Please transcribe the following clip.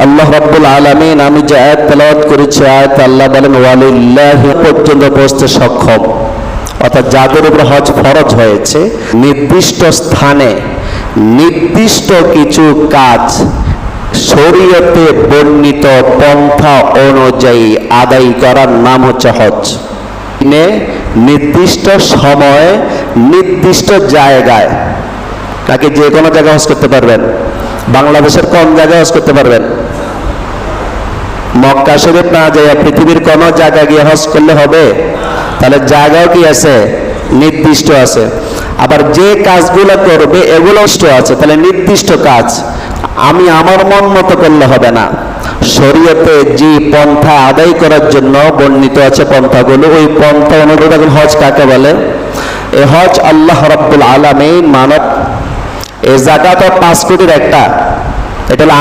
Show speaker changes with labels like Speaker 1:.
Speaker 1: আল্লাহ রাব্বুল আলামিন আমি যে আয়াত তেলাওয়াত করেছি, আয়াত আল্লাহ বলেন ওয়ালিল্লাহি পর্যন্ত পৌঁছতে সক্ষম, অর্থাৎ যাদের উপর হজ ফরজ হয়েছে নির্দিষ্ট স্থানে নির্দিষ্ট কিছু কাজ শরীয়তে বর্ণিত পন্থা অনুযায়ী আদায় করার নাম হচ্ছে হজ। নির্দিষ্ট সময়ে নির্দিষ্ট জায়গায়, নাকি যে কোনো জায়গায় হজ করতে পারবেন? বাংলাদেশের কোন জায়গায় হজ করতে পারবেন? মক্কা শরীফ না যায় পৃথিবীর কোন জায়গায় গিয়ে হজ করলে হবে? তাহলে জায়গাও কি আছে? নির্দিষ্ট আছে। আবার যে কাজগুলো করবে এগুলো আছে, তাহলে নির্দিষ্ট কাজ আমি আমার মন মতো করলে হবে না। শরীয়তে যে পন্থা আদায় করার জন্য বর্ণিত আছে পন্থাগুলো, ওই পন্থা অনুযায়ী এখন হজ কাকে বলে? এই হজ আল্লাহ রাব্বুল আলামিন মানব এই জাকাত 5 কোটির একটা, এটা হলো